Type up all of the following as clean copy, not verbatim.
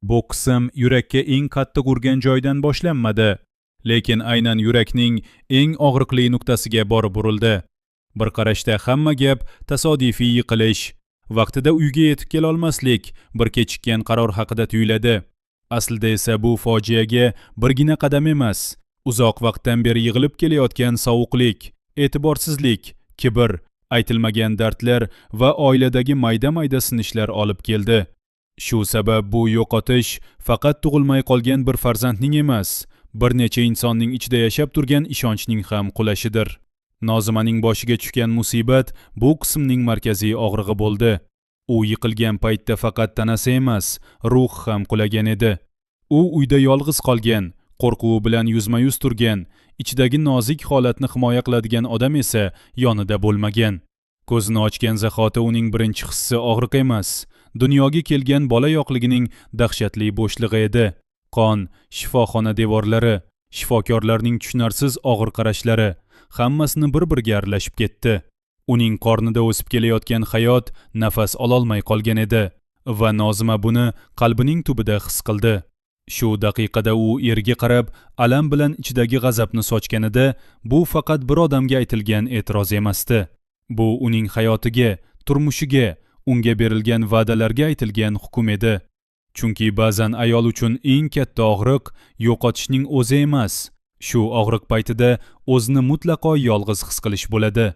Bu qism yurakka eng qattiq urgan joydan boshlanmadi, lekin aynan yurakning eng og'riqli nuqtasiga borib urildi. Bir qarashda hamma gap tasodifiy yiqilish, vaqtida uyga yetib kela olmaslik, bir kechikkan qaror haqida tuyuladi. Aslida esa bu fojiaga birgina qadam emas, uzoq vaqtdan beri yig'ilib kelayotgan sovuqlik, e'tiborsizlik, kibr, aytilmagan dardlar va oiladagi mayda-mayda sinishlar olib keldi. Shu sabab bu yo'qotish faqat tug'ilmay qolgan bir farzandning emas, bir necha insonning ichida yashab turgan ishonchning ham qulashidir. Nozimaning boshiga tushgan musibat bu qismning markaziy og'rig'i bo'ldi. U yiqilgan paytda faqat tanasi emas, ruhi ham qulagan edi. U uyda yolg'iz qolgan, qo'rquvi bilan yuzma-yuz turgan, ichidagi nozik holatni himoya qiladigan odam esa yonida bo'lmagan. Ko'zini ochgan zahoti uning birinchi hissi og'riq emas, dunyoga kelgan bola yo'qligining dahshatli bo'shlig'i edi. Qon, shifoxona devorlari, shifokorlarning tushunarsiz og'ir qarashlari, hammasini bir-biriga aralashib ketdi. Uning qornida o'sib kelayotgan hayot nafas ololmay qolgan edi va Nozima buni qalbining tubida his qildi. Shu daqiqada u eriga qarab, alam bilan ichidagi g'azabni sochganida, bu faqat bir odamga aytilgan e'tiroz emasdi. Bu uning hayotiga, turmushiga, unga berilgan va'dalarga aytilgan hukm edi. Chunki ba'zan ayol uchun eng katta og'riq yo'qotishning o'zi emas, shu og'riq paytida o'zini mutlaqo yolg'iz his qilish bo'ladi.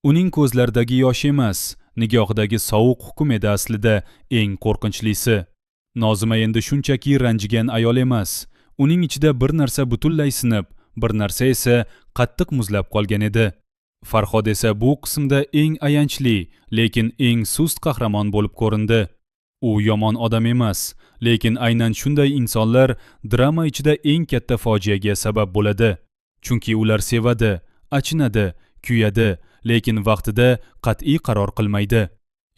Uning ko'zlaridagi yosh emas, nigohidagi sovuq hukm edi aslida eng qo'rqinchlisi. Nozima endi shunchaki ranjigan ayol emas, uning ichida bir narsa butunlay sinib, bir narsa esa qattiq muzlab qolgan edi. Farhod esa bu qismda eng ayanchli, lekin eng sust qahramon bo'lib ko'rindi. U yomon odam emas, lekin aynan shunday insonlar drama ichida eng katta fojiaga sabab bo'ladi. Chunki ular sevadi, achinadi, kuyadi, lekin vaqtida qat'iy qaror qilmaydi.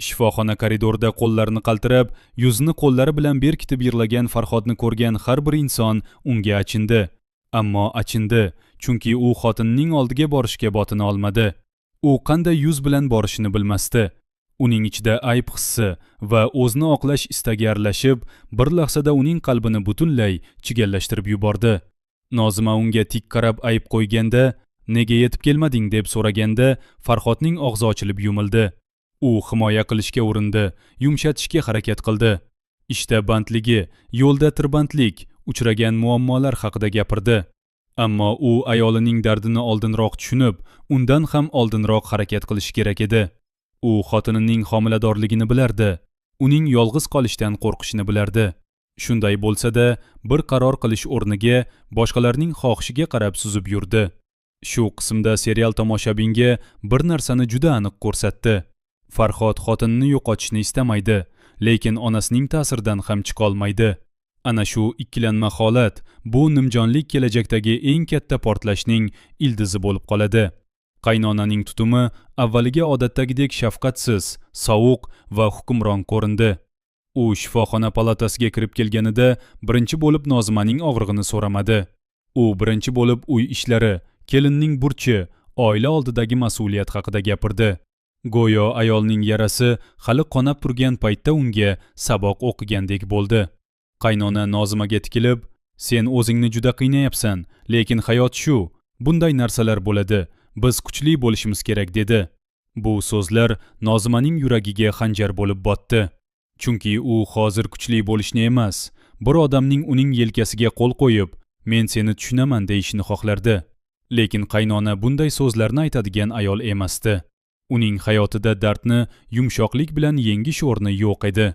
Shifoxona koridorida qo'llarini qaltirab, yuzini qo'llari bilan berkitib yig'lagan Farhodni ko'rgan har bir inson unga achindi. Ammo achindi, chunki u xotinining oldiga borishga botina olmadi. U qanday yuz bilan borishini bilmasdi. Uning ichida ayb hissi va o'zini oqlash istagi aralashib, bir lahzada uning qalbini butunlay chigallashtirib yubordi. Nozima unga tik qarab ayb qo'yganda, nega yetib kelmading deb so'raganda, Farhodning og'zi ochilib yumildi. U himoya qilishga urindi, yumshatishga harakat qildi. Ishda bandligi, yo'lda tirbandlik, uchragan muammolar haqida gapirdi. Ammo u ayolining dardini oldinroq tushunib, undan ham oldinroq harakat qilish kerak edi. U xotinining homiladorligini bilardi, uning yolg'iz qolishdan qo'rqishini bilardi. Shunday bo'lsa-da, bir qaror qilish o'rniga boshqalarning xohishiga qarab suzib yurdi. Shu qismda serial tomoshabinga bir narsani juda aniq ko'rsatdi. Farhod xotinini yo'qotishni istamaydi, lekin onasining ta'siridan ham chiqa olmaydi. Ana shu ikkilanma holat bu nimjonlik kelajakdagi eng katta portlashning ildizi bo'lib qoladi. Qaynonaning tutumi avvaliga odatdagidek shafqatsiz, sovuq va hukmron ko'rindi. U shifoxona palatasiga kirib kelganida birinchi bo'lib Nozimaning og'rig'ini so'ramadi. U birinchi bo'lib uy ishlari, kelinning burchi, oila oldidagi mas'uliyat haqida gapirdi. Go'yo ayolning yarasi hali qonab turgan paytda unga saboq o'qigandek bo'ldi. Qaynona Nozimaga tikilib, "Sen o'zingni juda qiynayapsan, lekin hayot shu, bunday narsalar bo'ladi. Biz kuchli bo'lishimiz kerak" dedi. Bu so'zlar Nozimaning yuragiga xanjar bo'lib botdi. Chunki u hozir kuchli bo'lishni emas, bir odamning uning yelkasiga qo'l qo'yib, "Men seni tushunaman" deyishini xohlardi. Lekin qaynona bunday so'zlarni aytadigan ayol emasdi. Uning hayotida dardni yumshoqlik bilan yengish o'rni yo'q edi.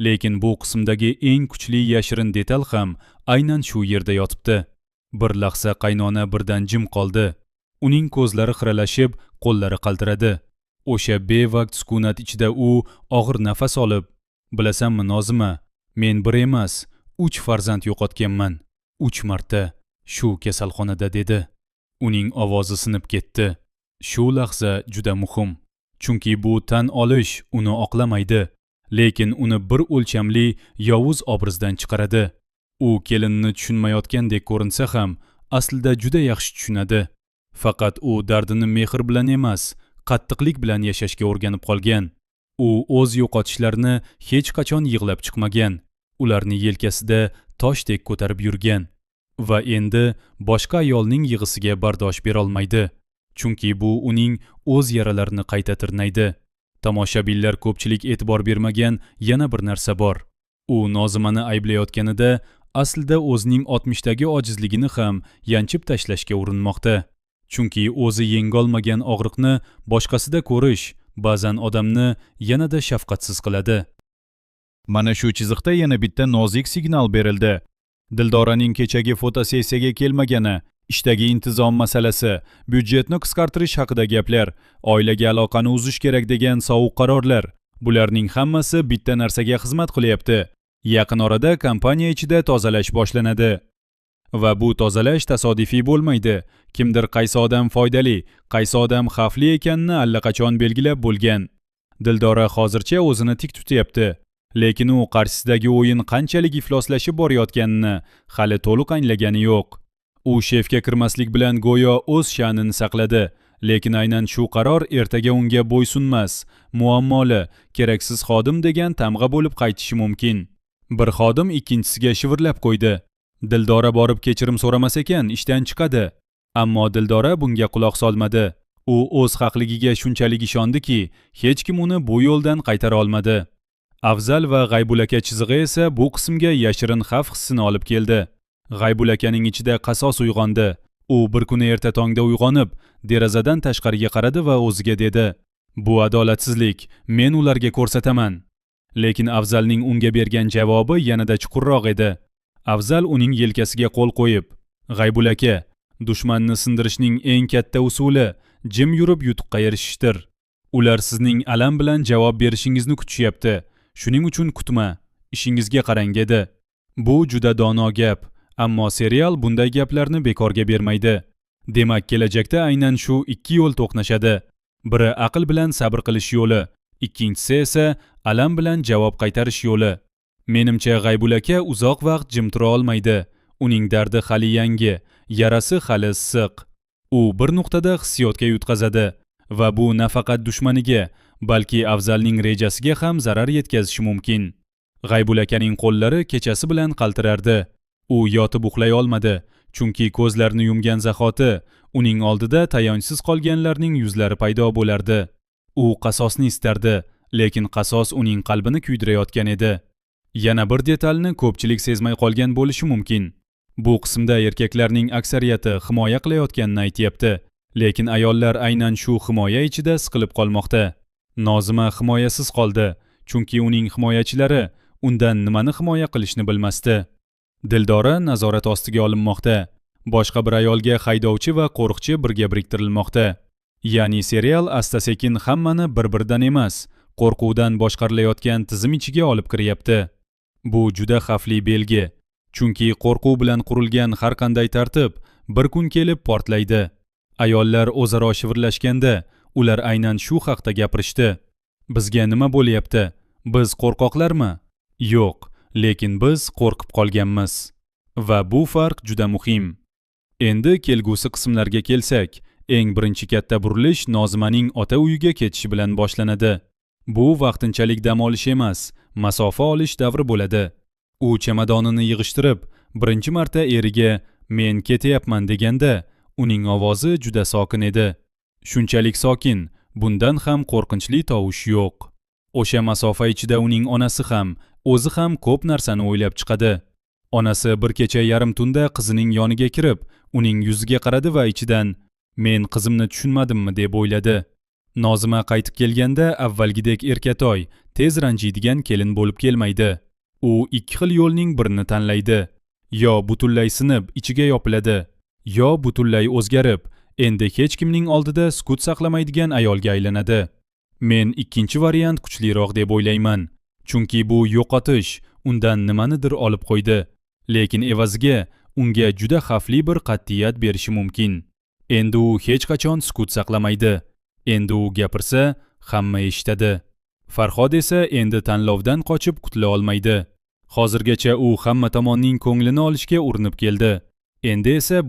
Lekin bu qismdagi eng kuchli yashirin detal ham aynan shu yerda yotibdi. Bir lahza qaynona birdan jim qoldi. Uning ko'zlari xiralashib, qo'llari qaltiradi. O'sha bevaqt sukunat ichida u og'ir nafas olib, "Bilasanmi Nozima, men bir emas, 3 farzand yo'qotganman. 3 marta shu kasalxonada" dedi. Uning ovozi sinib ketdi. Shu lahza juda muhim. Chunki bu tan olish uni oqlamaydi, lekin uni bir o'lchamli yovuz obrazdan chiqaradi. U kelinni tushunmayotgandek ko'rinsa ham, aslida juda yaxshi tushunadi. Faqat u dardini mehr bilan emas, qattiqlik bilan yashashga o'rganib qolgan. U o'z yo'qotishlarini hech qachon yig'lab chiqmagan. ularni yelkasida toshdek ko'tarib yurgan va endi boshqa ayolning yig'isiga bardosh berolmaydi, chunki bu uning o'z yaralarini qayta tirnaydi. Tomoshabinlar ko'pchilik e'tibor bermagan yana bir narsa bor. U Nozimani ayblayotganida aslida o'zining 60dagi ojizligini ham yanchib tashlashga urinmoqda. Chunki o'zi yengolmagan og'riqni boshqasida ko'rish ba'zan odamni yanada shafqatsiz qiladi. Mana shu chiziqda yana bitta nozik signal berildi. Dildoraning kechagi fotosessiyaga kelmagani, ishdagi intizom masalasi, byudjetni qisqartirish haqida gaplar, oilaga aloqani uzish kerak degan sovuq qarorlar. Bularning hammasi bitta narsaga xizmat qilyapti. Yaqin orada kompaniya ichida tozalash boshlanadi. Va bu tozalash tasodifiy bo'lmaydi. Kimdir qaysi odam foydali, qaysi odam xavfli ekanini allaqachon belgilab bo'lgan. Dildora hozircha o'zini tik tutyapti. Lekin u qarshisidagi o'yin qanchalik ifloslashib borayotganini hali to'liq anglagani yo'q. U shefga kirmaslik bilan go'yo o'z sha'nini saqladi, lekin aynan shu qaror ertaga unga bo'ysunmas, muammoli, keraksiz xodim degan tamg'a bo'lib qaytishi mumkin. Bir xodim ikkinchisiga shivirlab qo'ydi. Dildora borib kechirim so'ramas ekan, ishdan chiqadi. Ammo Dildora bunga quloq solmadi. U o'z haqligiga shunchalik ishondiki, hech kim uni bu yo'ldan qaytara olmadi. Afzal va G'aybulaka chizig'i esa bu qismga yashirin xavf hissini olib keldi. G'aybulakaning ichida qasos uyg'ondi. U bir kuni erta tongda uyg'onib, derazadan tashqariga qaradi va o'ziga dedi: "Bu adolatsizlik, men ularga ko'rsataman." Lekin Afzalning unga bergan javobi yanada chuqurroq edi. Afzal uning yelkasiga qo'l qo'yib: "G'aybulaka, dushmanni sindirishning eng katta usuli jim yurib yutuqqa erishishdir. Ular sizning alam bilan javob berishingizni kutishyapti. Shuning uchun kutma, ishingizga qarang" dedi. Bu juda dono gap, ammo serial bunday gaplarni bekorga bermaydi. Demak, kelajakda aynan shu ikki yo'l to'qnashadi. Biri aql bilan sabr qilish yo'li, ikkinchisi esa alam bilan javob qaytarish yo'li. Menimcha G'aybulaka uzoq vaqt jim tura olmaydi. Uning dardi hali yangi, yarasi hali issiq. U bir nuqtada hissiyotga yutqazadi va bu nafaqat dushmaniga, balki Afzalning rejasiga ham zarar yetkazishi mumkin. G'aybulakaning qo'llari kechasi bilan qaltirardi. U yotib uxlay olmadi, chunki ko'zlarini yumgan zahoti uning oldida tayanchsiz qolganlarning yuzlari paydo bo'lardi. U qasosni istardi, lekin qasos uning qalbini kuydirayotgan edi. Yana bir detalni ko'pchilik sezmay qolgan bo'lishi mumkin. Bu qismda erkaklarning aksariyati himoya qilayotganini aytayapti, lekin ayollar aynan shu himoya ichida siqilib qolmoqda. Nozima himoyasiz qoldi, chunki uning himoyachilari undan nimani himoya qilishni bilmasdi. Dildora nazorat ostiga olinmoqda. Boshqa bir ayolga haydovchi va qo'riqchi birga biriktirilmoqda. Ya'ni serial asta-sekin hammani bir-biridan emas, qo'rquvdan boshqarilayotgan tizim ichiga olib kiryapti. Bu juda xavfli belgi, chunki qo'rquv bilan qurilgan har qanday tartib bir kun kelib portlaydi. Ayollar o'zaro shivirlashganda, ular aynan shu haqda gapirishdi. Bizga nima bo'lyapti? Biz qo'rqoqlarmi? Yo'q, lekin biz qo'rqib qolganmiz. Va bu farq juda muhim. Endi kelgusi qismlarga kelsak, eng birinchi katta burilish Nozimaning ota uyiga ketishi bilan boshlanadi. Bu vaqtinchalik dam olish emas, masofa olish davri bo'ladi. U chamadonini yig'ishtirib, birinchi marta eriga "Men ketyapman" deganda, uning ovozi juda sokin edi. Shunchalik sokin, bundan ham qo'rqinchli tovush yo'q. O'sha masofa ichida uning onasi ham, o'zi ham ko'p narsani o'ylab chiqadi. Onasi bir kecha yarim tunda qizining yoniga kirib, uning yuziga qaradi va ichidan "Men qizimni tushunmadimmi" deb o'yladi. Nozima qaytib kelganda avvalgidek erkatoy, tez ranjiydigan kelin bo'lib kelmaydi. U ikki xil yo'lning birini tanlaydi. Yo butunlay sinib ichiga yopiladi, yo butunlay o'zgarib, endi hech kimning oldida sukut saqlamaydigan ayolga aylanadi. Men ikkinchi variant kuchliroq deb o'ylayman, chunki bu yo'qotish undan nimanidir olib qo'ydi, lekin evaziga unga juda xavfli bir qat'iyat berishi mumkin. Endi u hech qachon sukut saqlamaydi. Endi u gapirsa, hamma eshitadi. Farhod esa endi tanlovdan qochib qutula olmaydi. Hozirgacha u hamma tomonning ko'nglini olishga urinib keldi. Endi esa